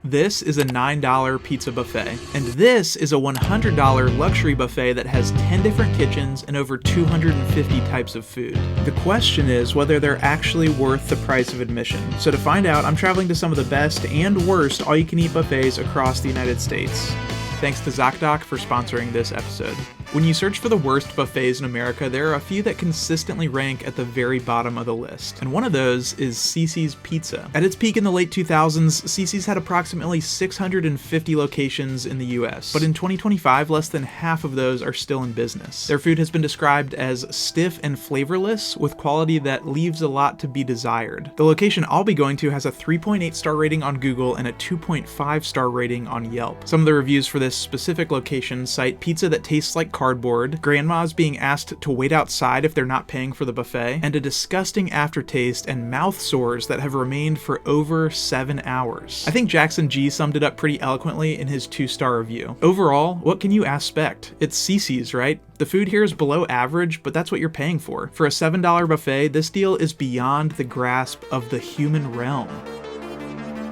This is a $9 pizza buffet, and this is a $100 luxury buffet that has 10 different kitchens and over 250 types of food. The question is whether they're actually worth the price of admission. So to find out, I'm traveling to some of the best and worst all-you-can-eat buffets across the United States. Thanks to ZocDoc for sponsoring this episode. When you search for the worst buffets in America, there are a few that consistently rank at the very bottom of the list. And one of those is Cici's Pizza. At its peak in the late 2000s, Cici's had approximately 650 locations in the US. But in 2025, less than half of those are still in business. Their food has been described as stiff and flavorless, with quality that leaves a lot to be desired. The location I'll be going to has a 3.8 star rating on Google and a 2.5 star rating on Yelp. Some of the reviews for this specific location cite pizza that tastes like cardboard, grandmas being asked to wait outside if they're not paying for the buffet, and a disgusting aftertaste and mouth sores that have remained for over 7 hours. I think Jackson G summed it up pretty eloquently in his 2-star review. Overall, what can you expect? It's Cici's, right? The food here is below average, but that's what you're paying for. For a $7 buffet, this deal is beyond the grasp of the human realm.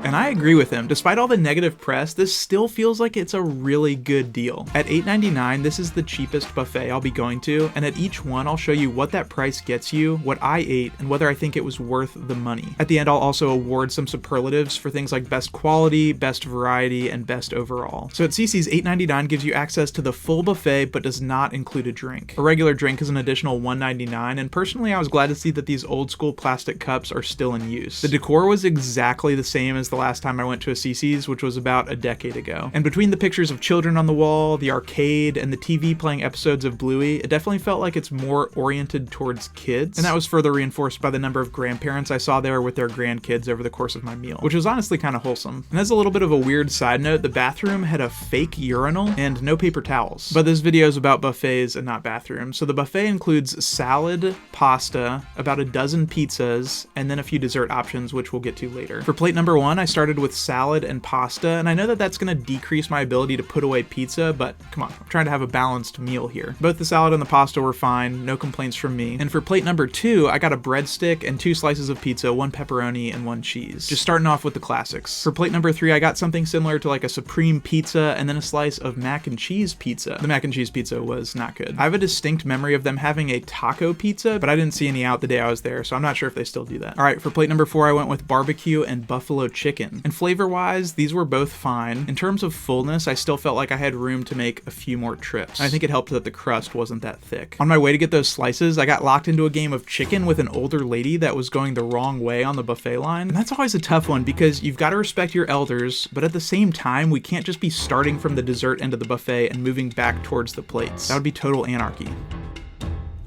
And I agree with him. Despite all the negative press, this still feels like it's a really good deal. At $8.99, this is the cheapest buffet I'll be going to, and at each one, I'll show you what that price gets you, what I ate, and whether I think it was worth the money. At the end, I'll also award some superlatives for things like best quality, best variety, and best overall. So at Cici's, $8.99 gives you access to the full buffet, but does not include a drink. A regular drink is an additional $1.99, and personally, I was glad to see that these old school plastic cups are still in use. The decor was exactly the same as the last time I went to a Cici's, which was about a decade ago. And between the pictures of children on the wall, the arcade, and the TV playing episodes of Bluey, it definitely felt like it's more oriented towards kids. And that was further reinforced by the number of grandparents I saw there with their grandkids over the course of my meal, which was honestly kind of wholesome. And as a little bit of a weird side note, the bathroom had a fake urinal and no paper towels. But this video is about buffets and not bathrooms. So the buffet includes salad, pasta, about a dozen pizzas, and then a few dessert options, which we'll get to later. For plate number 1, I started with salad and pasta, and I know that that's going to decrease my ability to put away pizza, but come on, I'm trying to have a balanced meal here. Both the salad and the pasta were fine, no complaints from me. And for plate number 2, I got a breadstick and 2 slices of pizza, 1 pepperoni and 1 cheese. Just starting off with the classics. For plate number 3, I got something similar to like a supreme pizza and then a slice of mac and cheese pizza. The mac and cheese pizza was not good. I have a distinct memory of them having a taco pizza, but I didn't see any out the day I was there, so I'm not sure if they still do that. All right, for plate number 4, I went with barbecue and buffalo chicken. And flavor-wise, these were both fine. In terms of fullness, I still felt like I had room to make a few more trips. I think it helped that the crust wasn't that thick. On my way to get those slices, I got locked into a game of chicken with an older lady that was going the wrong way on the buffet line. And that's always a tough one because you've got to respect your elders, but at the same time, we can't just be starting from the dessert end of the buffet and moving back towards the plates. That would be total anarchy.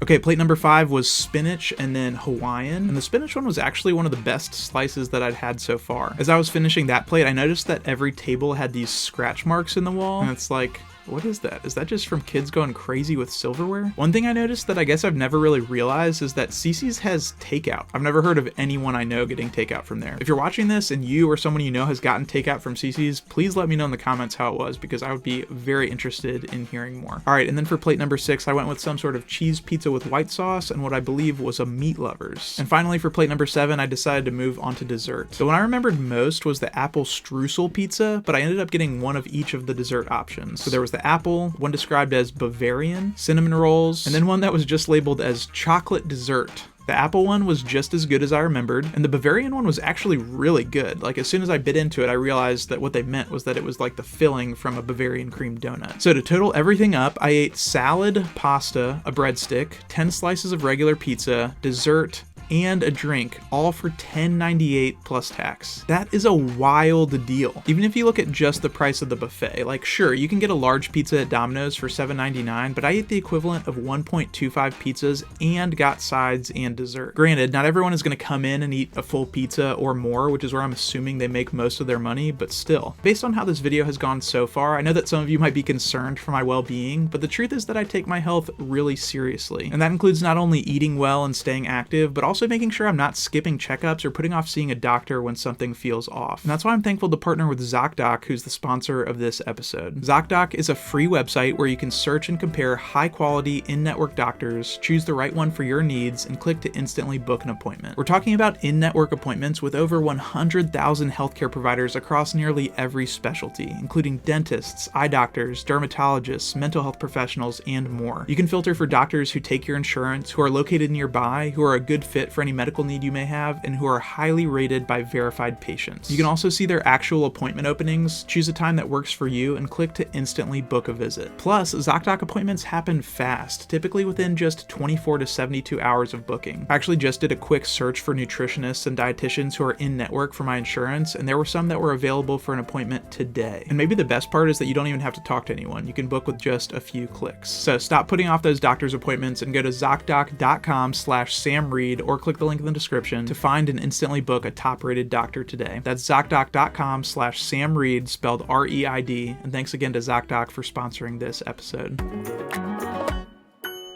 Okay, plate number 5 was spinach and then Hawaiian, and the spinach one was actually one of the best slices that I'd had so far. As I was finishing that plate, I noticed that every table had these scratch marks in the wall, and it's like, what is that? Is that just from kids going crazy with silverware? One thing I noticed that I guess I've never really realized is that Cici's has takeout. I've never heard of anyone I know getting takeout from there. If you're watching this and you or someone you know has gotten takeout from Cici's, please let me know in the comments how it was because I would be very interested in hearing more. All right, and then for plate number 6, I went with some sort of cheese pizza with white sauce and what I believe was a meat lovers. And finally for plate number 7, I decided to move on to dessert. The one I remembered most was the apple streusel pizza, but I ended up getting one of each of the dessert options. So there was the apple, one described as Bavarian, cinnamon rolls, and then one that was just labeled as chocolate dessert. The apple one was just as good as I remembered, and the Bavarian one was actually really good. Like, as soon as I bit into it, I realized that what they meant was that it was like the filling from a Bavarian cream donut. So to total everything up, I ate salad, pasta, a breadstick, 10 slices of regular pizza, dessert, and a drink, all for $10.98 plus tax. That is a wild deal. Even if you look at just the price of the buffet, like sure, you can get a large pizza at Domino's for $7.99, but I ate the equivalent of 1.25 pizzas and got sides and dessert. Granted, not everyone is going to come in and eat a full pizza or more, which is where I'm assuming they make most of their money, but still. Based on how this video has gone so far, I know that some of you might be concerned for my well-being, but the truth is that I take my health really seriously. And that includes not only eating well and staying active, but also also making sure I'm not skipping checkups or putting off seeing a doctor when something feels off. And that's why I'm thankful to partner with ZocDoc, who's the sponsor of this episode. ZocDoc is a free website where you can search and compare high-quality in-network doctors, choose the right one for your needs, and click to instantly book an appointment. We're talking about in-network appointments with over 100,000 healthcare providers across nearly every specialty, including dentists, eye doctors, dermatologists, mental health professionals, and more. You can filter for doctors who take your insurance, who are located nearby, who are a good fit for any medical need you may have, and who are highly rated by verified patients. You can also see their actual appointment openings, choose a time that works for you, and click to instantly book a visit. Plus, ZocDoc appointments happen fast, typically within just 24 to 72 hours of booking. I actually just did a quick search for nutritionists and dietitians who are in network for my insurance, and there were some that were available for an appointment today. And maybe the best part is that you don't even have to talk to anyone. You can book with just a few clicks. So stop putting off those doctor's appointments and go to ZocDoc.com/SamReid or click the link in the description to find and instantly book a top-rated doctor today. That's ZocDoc.com/SamReid, spelled R-E-I-D, and thanks again to ZocDoc for sponsoring this episode.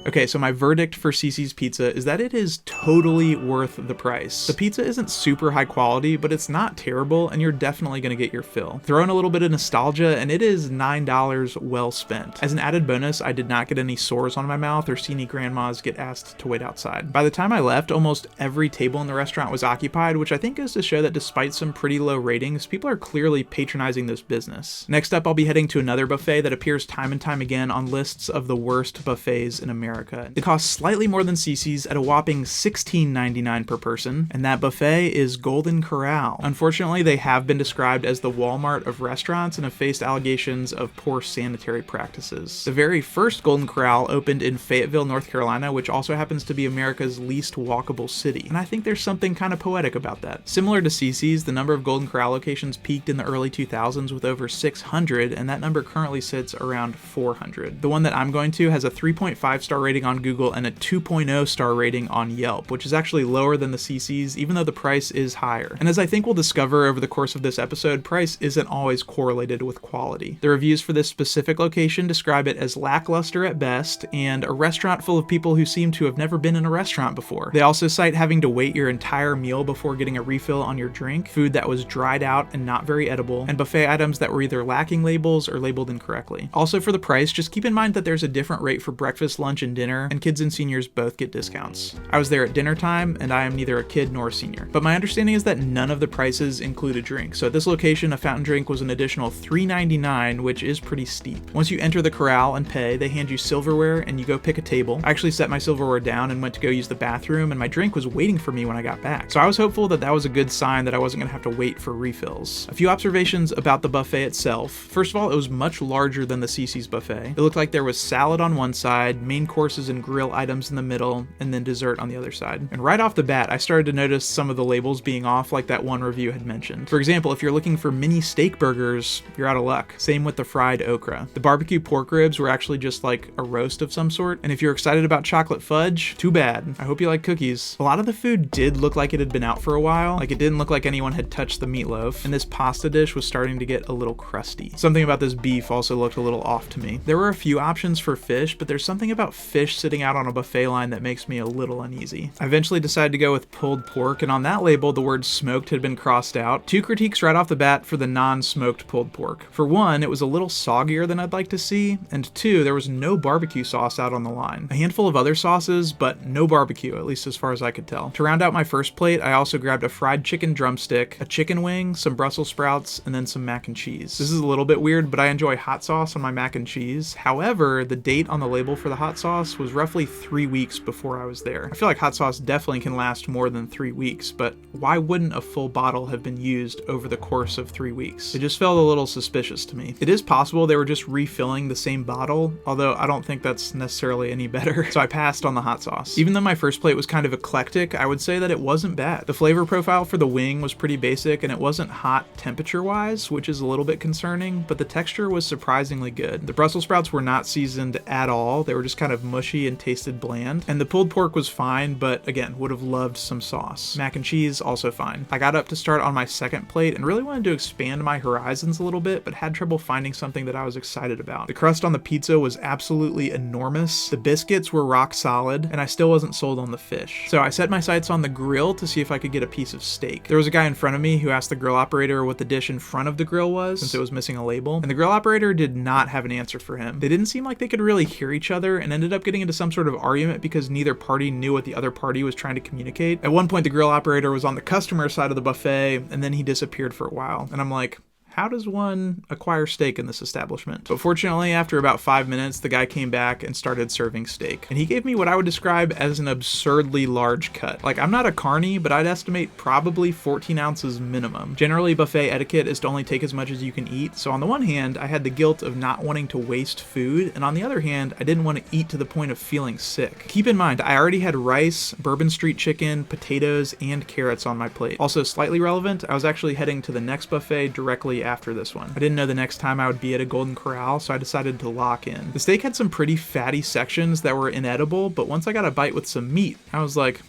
Okay, so my verdict for Cici's pizza is that it is totally worth the price. The pizza isn't super high quality, but it's not terrible, and you're definitely gonna get your fill. Throw in a little bit of nostalgia, and it is $9 well spent. As an added bonus, I did not get any sores on my mouth or see any grandmas get asked to wait outside. By the time I left, almost every table in the restaurant was occupied, which I think goes to show that despite some pretty low ratings, people are clearly patronizing this business. Next up, I'll be heading to another buffet that appears time and time again on lists of the worst buffets in America. It costs slightly more than Cici's at a whopping $16.99 per person, and that buffet is Golden Corral. Unfortunately, they have been described as the Walmart of restaurants and have faced allegations of poor sanitary practices. The very first Golden Corral opened in Fayetteville, North Carolina, which also happens to be America's least walkable city, and I think there's something kind of poetic about that. Similar to Cici's, the number of Golden Corral locations peaked in the early 2000s with over 600, and that number currently sits around 400. The one that I'm going to has a 3.5-star rating on Google and a 2.0 star rating on Yelp, which is actually lower than the Cici's, even though the price is higher. And as I think we'll discover over the course of this episode, price isn't always correlated with quality. The reviews for this specific location describe it as lackluster at best and a restaurant full of people who seem to have never been in a restaurant before. They also cite having to wait your entire meal before getting a refill on your drink, food that was dried out and not very edible, and buffet items that were either lacking labels or labeled incorrectly. Also, for the price, just keep in mind that there's a different rate for breakfast, lunch, and dinner, and kids and seniors both get discounts. I was there at dinner time, and I am neither a kid nor a senior. But my understanding is that none of the prices include a drink. So at this location, a fountain drink was an additional $3.99, which is pretty steep. Once you enter the corral and pay, they hand you silverware and you go pick a table. I actually set my silverware down and went to go use the bathroom, and my drink was waiting for me when I got back. So I was hopeful that that was a good sign that I wasn't gonna have to wait for refills. A few observations about the buffet itself. First of all, it was much larger than the Cici's buffet. It looked like there was salad on one side, main courses and grill items in the middle, and then dessert on the other side. And right off the bat, I started to notice some of the labels being off, like that one review had mentioned. For example, if you're looking for mini steak burgers, you're out of luck. Same with the fried okra. The barbecue pork ribs were actually just like a roast of some sort. And if you're excited about chocolate fudge, too bad. I hope you like cookies. A lot of the food did look like it had been out for a while. Like it didn't look like anyone had touched the meatloaf. And this pasta dish was starting to get a little crusty. Something about this beef also looked a little off to me. There were a few options for fish, but there's something about fish sitting out on a buffet line that makes me a little uneasy. I eventually decided to go with pulled pork, and on that label, the word smoked had been crossed out. Two critiques right off the bat for the non-smoked pulled pork. For one, it was a little soggier than I'd like to see, and two, there was no barbecue sauce out on the line. A handful of other sauces, but no barbecue, at least as far as I could tell. To round out my first plate, I also grabbed a fried chicken drumstick, a chicken wing, some Brussels sprouts, and then some mac and cheese. This is a little bit weird, but I enjoy hot sauce on my mac and cheese. However, the date on the label for the hot sauce was roughly 3 weeks before I was there. I feel like hot sauce definitely can last more than 3 weeks, but why wouldn't a full bottle have been used over the course of 3 weeks? It just felt a little suspicious to me. It is possible they were just refilling the same bottle, although I don't think that's necessarily any better, so I passed on the hot sauce. Even though my first plate was kind of eclectic, I would say that it wasn't bad. The flavor profile for the wing was pretty basic, and it wasn't hot temperature-wise, which is a little bit concerning, but the texture was surprisingly good. The Brussels sprouts were not seasoned at all. They were just kind of mushy and tasted bland. And the pulled pork was fine, but again, would have loved some sauce. Mac and cheese, also fine. I got up to start on my second plate and really wanted to expand my horizons a little bit, but had trouble finding something that I was excited about. The crust on the pizza was absolutely enormous. The biscuits were rock solid, and I still wasn't sold on the fish. So I set my sights on the grill to see if I could get a piece of steak. There was a guy in front of me who asked the grill operator what the dish in front of the grill was, since it was missing a label, and the grill operator did not have an answer for him. They didn't seem like they could really hear each other and ended up getting into some sort of argument because neither party knew what the other party was trying to communicate. At one point, the grill operator was on the customer side of the buffet, and then he disappeared for a while. And I'm like, how does one acquire steak in this establishment? But fortunately, after about 5 minutes, the guy came back and started serving steak. And he gave me what I would describe as an absurdly large cut. Like, I'm not a carny, but I'd estimate probably 14 ounces minimum. Generally, buffet etiquette is to only take as much as you can eat. So on the one hand, I had the guilt of not wanting to waste food. And on the other hand, I didn't want to eat to the point of feeling sick. Keep in mind, I already had rice, Bourbon Street chicken, potatoes, and carrots on my plate. Also slightly relevant, I was actually heading to the next buffet directly after this one. I didn't know the next time I would be at a Golden Corral, so I decided to lock in. The steak had some pretty fatty sections that were inedible, but once I got a bite with some meat, I was like,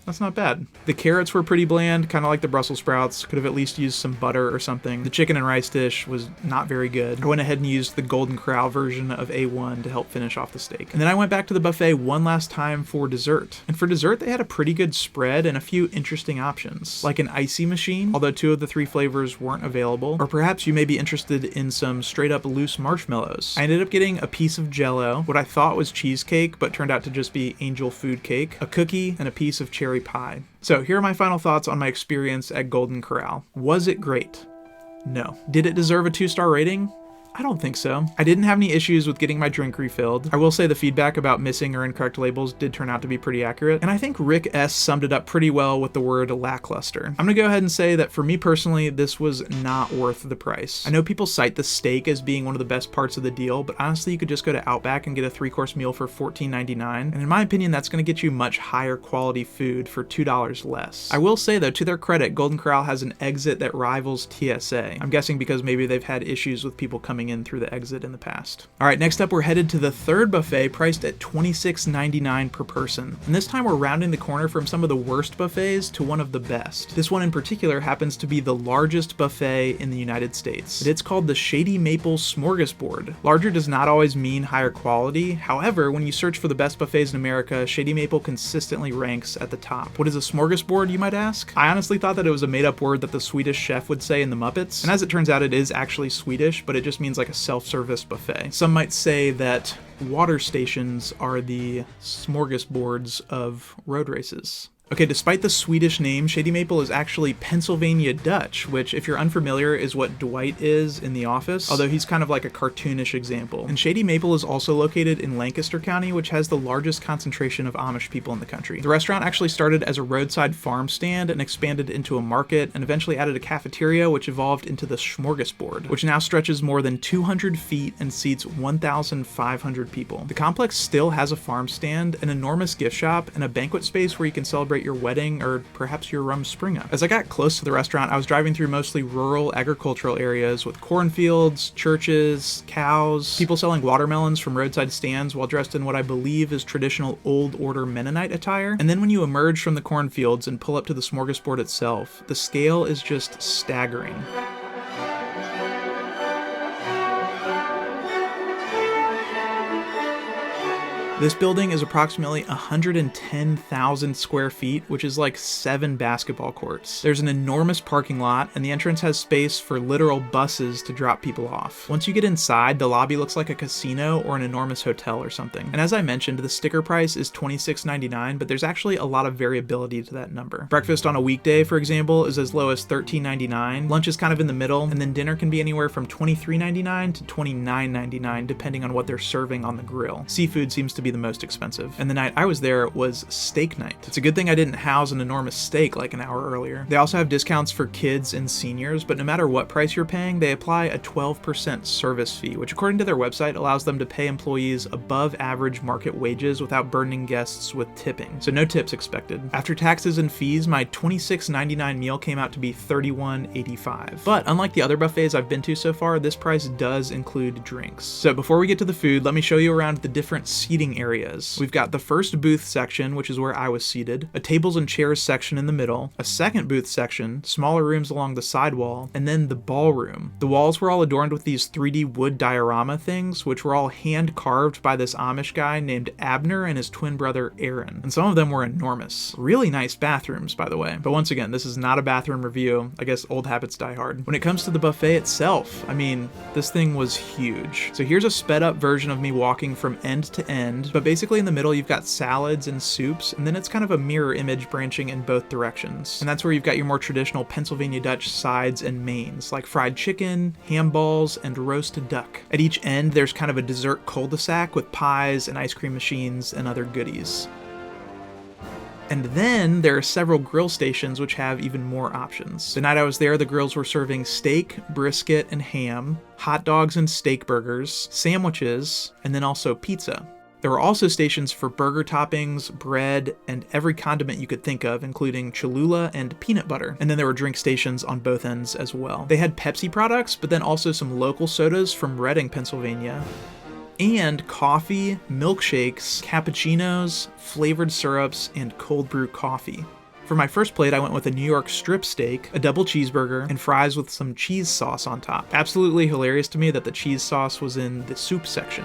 that's not bad. The carrots were pretty bland, kind of like the Brussels sprouts. Could have at least used some butter or something. The chicken and rice dish was not very good. I went ahead and used the Golden Corral version of A1 to help finish off the steak. And then I went back to the buffet one last time for dessert. And for dessert, they had a pretty good spread and a few interesting options, like an icy machine, although 2 of the 3 flavors weren't available. Or perhaps you may be interested in some straight up loose marshmallows. I ended up getting a piece of Jell-O, what I thought was cheesecake, but turned out to just be angel food cake, a cookie, and a piece of cherry pie. So here are my final thoughts on my experience at Golden Corral. Was it great? No. Did it deserve a 2-star rating? I don't think so. I didn't have any issues with getting my drink refilled. I will say the feedback about missing or incorrect labels did turn out to be pretty accurate, and I think Rick S. summed it up pretty well with the word lackluster. I'm gonna go ahead and say that for me personally, this was not worth the price. I know people cite the steak as being one of the best parts of the deal, but honestly, you could just go to Outback and get a 3-course meal for $14.99, and in my opinion, that's gonna get you much higher quality food for $2 less. I will say though, to their credit, Golden Corral has an exit that rivals TSA. I'm guessing because maybe they've had issues with people coming in through the exit in the past. All right, next up, we're headed to the third buffet, priced at $26.99 per person. And this time we're rounding the corner from some of the worst buffets to one of the best. This one in particular happens to be the largest buffet in the United States. It's called the Shady Maple Smorgasbord. Larger does not always mean higher quality. However, when you search for the best buffets in America, Shady Maple consistently ranks at the top. What is a smorgasbord, you might ask? I honestly thought that it was a made-up word that the Swedish chef would say in the Muppets. And as it turns out, it is actually Swedish, but it just means like a self-service buffet. Some might say that water stations are the smorgasbords of road races. Okay, despite the Swedish name, Shady Maple is actually Pennsylvania Dutch, which, if you're unfamiliar, is what Dwight is in The Office, although he's kind of like a cartoonish example. And Shady Maple is also located in Lancaster County, which has the largest concentration of Amish people in the country. The restaurant actually started as a roadside farm stand and expanded into a market, and eventually added a cafeteria, which evolved into the Smorgasbord, which now stretches more than 200 feet and seats 1,500 people. The complex still has a farm stand, an enormous gift shop, and a banquet space where you can celebrate your wedding or perhaps your rum spring up. As I got close to the restaurant, I was driving through mostly rural agricultural areas with cornfields, churches, cows, people selling watermelons from roadside stands while dressed in what I believe is traditional old order Mennonite attire. And then when you emerge from the cornfields and pull up to the smorgasbord itself, the scale is just staggering. This building is approximately 110,000 square feet, which is like 7 basketball courts. There's an enormous parking lot, and the entrance has space for literal buses to drop people off. Once you get inside, the lobby looks like a casino or an enormous hotel or something. And as I mentioned, the sticker price is $26.99, but there's actually a lot of variability to that number. Breakfast on a weekday, for example, is as low as $13.99. Lunch is kind of in the middle, and then dinner can be anywhere from $23.99 to $29.99, depending on what they're serving on the grill. Seafood seems to be the most expensive. And the night I was there was steak night. It's a good thing I didn't house an enormous steak like an hour earlier. They also have discounts for kids and seniors, but no matter what price you're paying, they apply a 12% service fee, which according to their website allows them to pay employees above average market wages without burdening guests with tipping. So no tips expected. After taxes and fees, my $26.99 meal came out to be $31.85. But unlike the other buffets I've been to so far, this price does include drinks. So before we get to the food, let me show you around the different seating seating areas. We've got the first booth section, which is where I was seated, a tables and chairs section in the middle, a second booth section, smaller rooms along the side wall, and then the ballroom. The walls were all adorned with these 3D wood diorama things, which were all hand carved by this Amish guy named Abner and his twin brother Aaron. And some of them were enormous. Really nice bathrooms, by the way. But once again, this is not a bathroom review. I guess old habits die hard. When it comes to the buffet itself, I mean, this thing was huge. So here's a sped up version of me walking from end to end, but basically in the middle you've got salads and soups, and then it's kind of a mirror image branching in both directions. And that's where you've got your more traditional Pennsylvania Dutch sides and mains, like fried chicken, ham balls, and roasted duck. At each end, there's kind of a dessert cul-de-sac with pies and ice cream machines and other goodies. And then there are several grill stations which have even more options. The night I was there, the grills were serving steak, brisket, and ham, hot dogs and steak burgers, sandwiches, and then also pizza. There were also stations for burger toppings, bread, and every condiment you could think of, including Cholula and peanut butter. And then there were drink stations on both ends as well. They had Pepsi products, but then also some local sodas from Reading, Pennsylvania, and coffee, milkshakes, cappuccinos, flavored syrups, and cold brew coffee. For my first plate, I went with a New York strip steak, a double cheeseburger, and fries with some cheese sauce on top. Absolutely hilarious to me that the cheese sauce was in the soup section.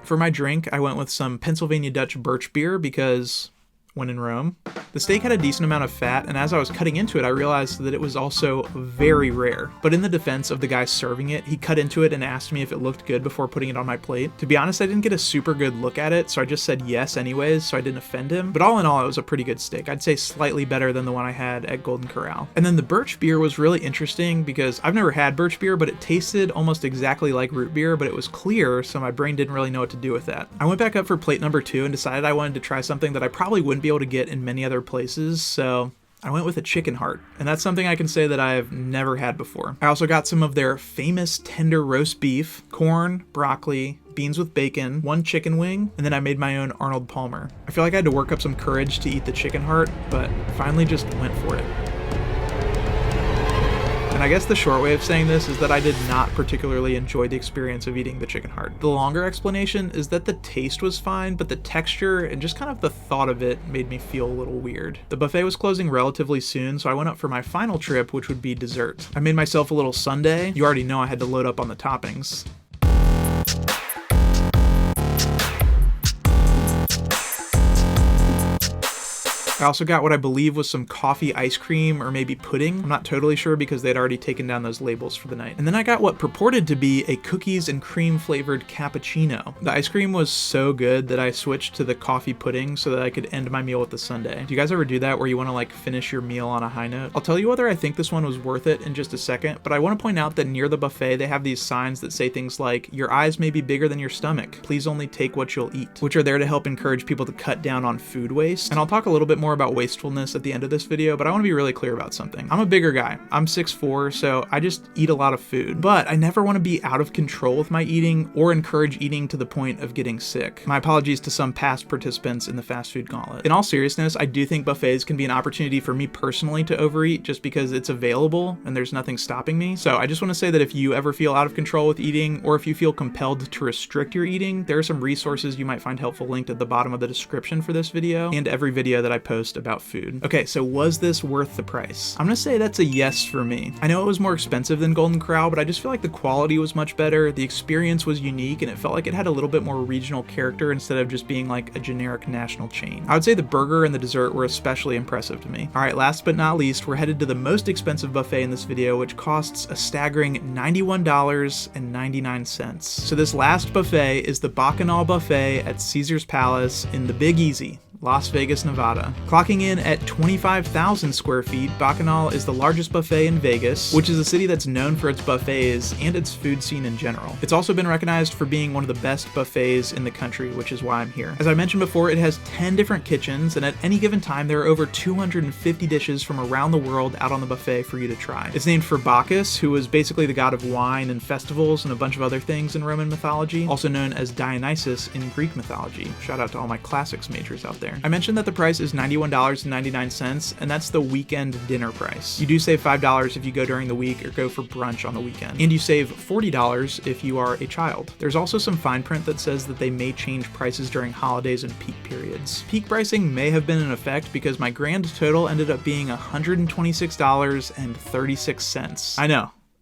For my drink, I went with some Pennsylvania Dutch birch beer because, when in Rome. The steak had a decent amount of fat, and as I was cutting into it, I realized that it was also very rare. But in the defense of the guy serving it, he cut into it and asked me if it looked good before putting it on my plate. To be honest, I didn't get a super good look at it, so I just said yes anyways, so I didn't offend him. But all in all, it was a pretty good steak. I'd say slightly better than the one I had at Golden Corral. And then the birch beer was really interesting because I've never had birch beer, but it tasted almost exactly like root beer, but it was clear, so my brain didn't really know what to do with that. I went back up for plate number 2 and decided I wanted to try something that I probably wouldn't be able to get in many other places, so I went with a chicken heart, and that's something I can say that I've never had before. I also got some of their famous tender roast beef, corn, broccoli, beans with bacon, 1 chicken wing, and then I made my own Arnold Palmer. I feel like I had to work up some courage to eat the chicken heart, but finally just went for it. And I guess the short way of saying this is that I did not particularly enjoy the experience of eating the chicken heart. The longer explanation is that the taste was fine, but the texture and just kind of the thought of it made me feel a little weird. The buffet was closing relatively soon, so I went up for my final trip, which would be dessert. I made myself a little sundae. You already know I had to load up on the toppings. I also got what I believe was some coffee ice cream or maybe pudding. I'm not totally sure because they'd already taken down those labels for the night. And then I got what purported to be a cookies and cream flavored cappuccino. The ice cream was so good that I switched to the coffee pudding so that I could end my meal with the sundae. Do you guys ever do that where you want to like finish your meal on a high note? I'll tell you whether I think this one was worth it in just a second, but I want to point out that near the buffet they have these signs that say things like, "Your eyes may be bigger than your stomach. Please only take what you'll eat," which are there to help encourage people to cut down on food waste. And I'll talk a little bit more about wastefulness at the end of this video, but I want to be really clear about something. I'm a bigger guy. I'm 6'4", so I just eat a lot of food, but I never want to be out of control with my eating or encourage eating to the point of getting sick. My apologies to some past participants in the fast food gauntlet. In all seriousness, I do think buffets can be an opportunity for me personally to overeat just because it's available and there's nothing stopping me. So I just want to say that if you ever feel out of control with eating, or if you feel compelled to restrict your eating, there are some resources you might find helpful linked at the bottom of the description for this video and every video that I post about food. Okay, so was this worth the price? I'm gonna say that's a yes for me. I know it was more expensive than Golden Corral, but I just feel like the quality was much better, the experience was unique, and it felt like it had a little bit more regional character instead of just being like a generic national chain. I would say the burger and the dessert were especially impressive to me. Alright, last but not least, we're headed to the most expensive buffet in this video, which costs a staggering $91.99. So this last buffet is the Bacchanal Buffet at Caesar's Palace in the Big Easy, Las Vegas, Nevada. Clocking in at 25,000 square feet, Bacchanal is the largest buffet in Vegas, which is a city that's known for its buffets and its food scene in general. It's also been recognized for being one of the best buffets in the country, which is why I'm here. As I mentioned before, it has 10 different kitchens, and at any given time, there are over 250 dishes from around the world out on the buffet for you to try. It's named for Bacchus, who was basically the god of wine and festivals and a bunch of other things in Roman mythology, also known as Dionysus in Greek mythology. Shout out to all my classics majors out there. there. I mentioned that the price is $91.99, and that's the weekend dinner price. You do save $5 if you go during the week or go for brunch on the weekend. And you save $40 if you are a child. There's also some fine print that says that they may change prices during holidays and peak periods. Peak pricing may have been in effect because my grand total ended up being $126.36.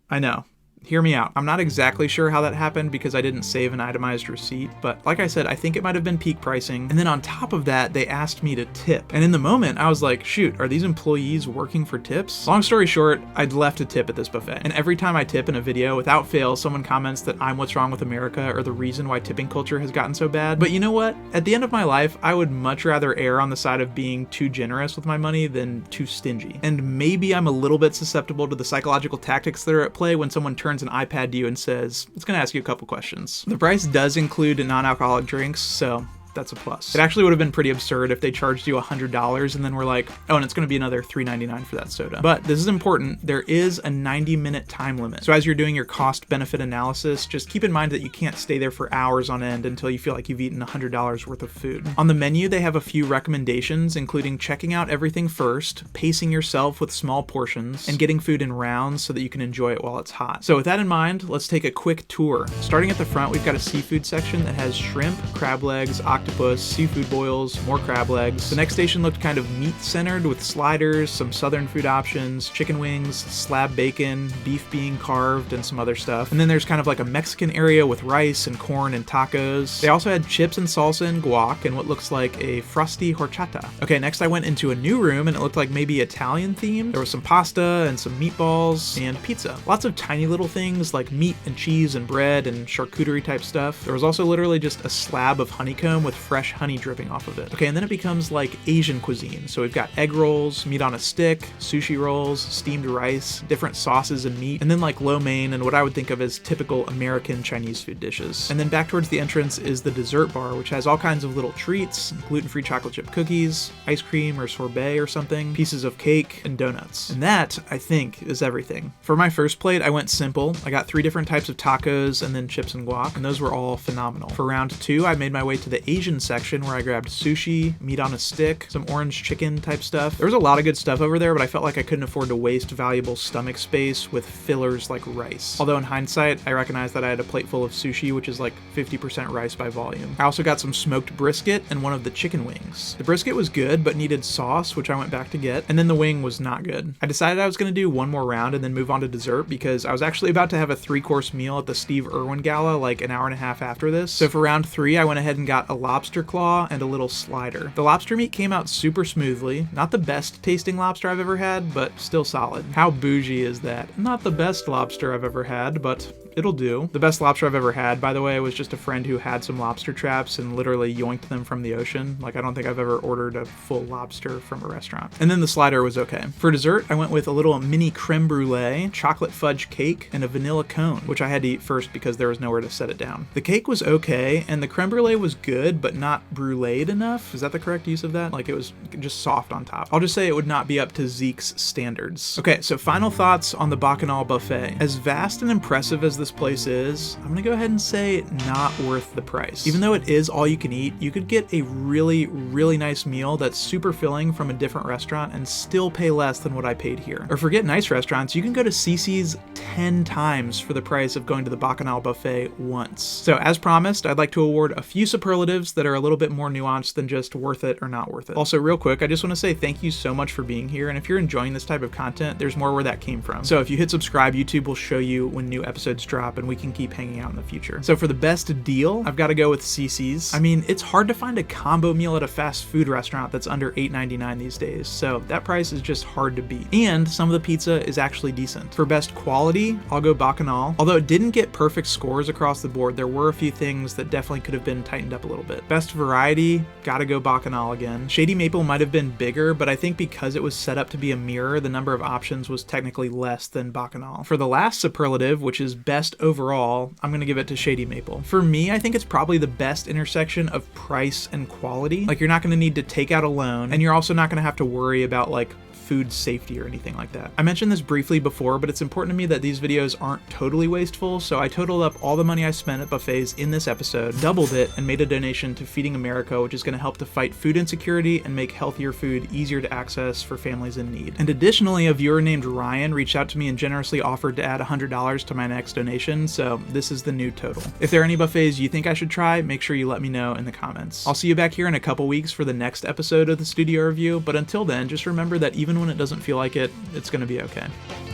I know. Hear me out. I'm not exactly sure how that happened because I didn't save an itemized receipt, but like I said, I think it might have been peak pricing. And then on top of that, they asked me to tip. And in the moment, I was like, shoot, are these employees working for tips? Long story short, I'd left a tip at this buffet. And every time I tip in a video, without fail, someone comments that I'm what's wrong with America or the reason why tipping culture has gotten so bad. But you know what? At the end of my life, I would much rather err on the side of being too generous with my money than too stingy. And maybe I'm a little bit susceptible to the psychological tactics that are at play when someone turns an iPad to you and says, it's going to ask you a couple questions. The price does include non-alcoholic drinks, so that's a plus. It actually would have been pretty absurd if they charged you $100 and then were like, oh, and it's going to be another $3.99 for that soda. But this is important. There is a 90-minute time limit. So as you're doing your cost-benefit analysis, just keep in mind that you can't stay there for hours on end until you feel like you've eaten $100 worth of food. On the menu, they have a few recommendations, including checking out everything first, pacing yourself with small portions, and getting food in rounds so that you can enjoy it while it's hot. So with that in mind, let's take a quick tour. Starting at the front, we've got a seafood section that has shrimp, crab legs, octopus, seafood boils, more crab legs. The next station looked kind of meat-centered with sliders, some southern food options, chicken wings, slab bacon, beef being carved, and some other stuff. And then there's kind of like a Mexican area with rice and corn and tacos. They also had chips and salsa and guac and what looks like a frosty horchata. Okay, next I went into a new room and it looked like maybe Italian themed. There was some pasta and some meatballs and pizza. Lots of tiny little things like meat and cheese and bread and charcuterie type stuff. There was also literally just a slab of honeycomb with fresh honey dripping off of it. Okay, and then it becomes like Asian cuisine. So we've got egg rolls, meat on a stick, sushi rolls, steamed rice, different sauces and meat, and then like lo mein and what I would think of as typical American Chinese food dishes. And then back towards the entrance is the dessert bar, which has all kinds of little treats, gluten-free chocolate chip cookies, ice cream or sorbet or something, pieces of cake, and donuts. And that, I think, is everything. For my first plate, I went simple. I got 3 different types of tacos and then chips and guac, and those were all phenomenal. For round 2, I made my way to the Asian section where I grabbed sushi, meat on a stick, some orange chicken type stuff. There was a lot of good stuff over there, but I felt like I couldn't afford to waste valuable stomach space with fillers like rice. Although in hindsight, I recognize that I had a plate full of sushi, which is like 50% rice by volume. I also got some smoked brisket and one of the chicken wings. The brisket was good, but needed sauce, which I went back to get, and then the wing was not good. I decided I was going to do one more round and then move on to dessert because I was actually about to have a 3-course meal at the Steve Irwin Gala like an hour and a half after this. So for round 3, I went ahead and got a lobster claw and a little slider. The lobster meat came out super smoothly. Not the best tasting lobster I've ever had, but still solid. How bougie is that? Not the best lobster I've ever had, but it'll do. The best lobster I've ever had, by the way, was just a friend who had some lobster traps and literally yoinked them from the ocean. Like, I don't think I've ever ordered a full lobster from a restaurant. And then the slider was okay. For dessert, I went with a little mini creme brulee, chocolate fudge cake, and a vanilla cone, which I had to eat first because there was nowhere to set it down. The cake was okay, and the creme brulee was good, but not bruleed enough. Is that the correct use of that? Like, it was just soft on top. I'll just say it would not be up to Zeke's standards. Okay, so final thoughts on the Bacchanal buffet. As vast and impressive as this place is, I'm gonna go ahead and say not worth the price. Even though it is all you can eat, you could get a really, really nice meal that's super filling from a different restaurant and still pay less than what I paid here. Or forget nice restaurants, you can go to Cici's 10 times for the price of going to the Bacchanal buffet once. So as promised, I'd like to award a few superlatives that are a little bit more nuanced than just worth it or not worth it. Also, real quick, I just want to say thank you so much for being here, and if you're enjoying this type of content, there's more where that came from. So if you hit subscribe, YouTube will show you when new episodes drop, and we can keep hanging out in the future. So for the best deal, I've got to go with Cici's. I mean, it's hard to find a combo meal at a fast food restaurant that's under $8.99 these days, so that price is just hard to beat. And some of the pizza is actually decent. For best quality, I'll go Bacchanal. Although it didn't get perfect scores across the board, there were a few things that definitely could have been tightened up a little bit. Best variety, gotta go Bacchanal again. Shady Maple might have been bigger, but I think because it was set up to be a mirror, the number of options was technically less than Bacchanal. For the last superlative, which is best overall, I'm gonna give it to Shady Maple. For me, I think it's probably the best intersection of price and quality. Like, you're not gonna need to take out a loan, and you're also not gonna have to worry about like food safety or anything like that. I mentioned this briefly before, but it's important to me that these videos aren't totally wasteful, so I totaled up all the money I spent at buffets in this episode, doubled it, and made a donation to Feeding America, which is going to help to fight food insecurity and make healthier food easier to access for families in need. And additionally, a viewer named Ryan reached out to me and generously offered to add $100 to my next donation, so this is the new total. If there are any buffets you think I should try, make sure you let me know in the comments. I'll see you back here in a couple weeks for the next episode of the studio review, but until then, just remember that even when it doesn't feel like it, it's gonna be okay.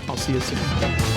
I'll see you soon.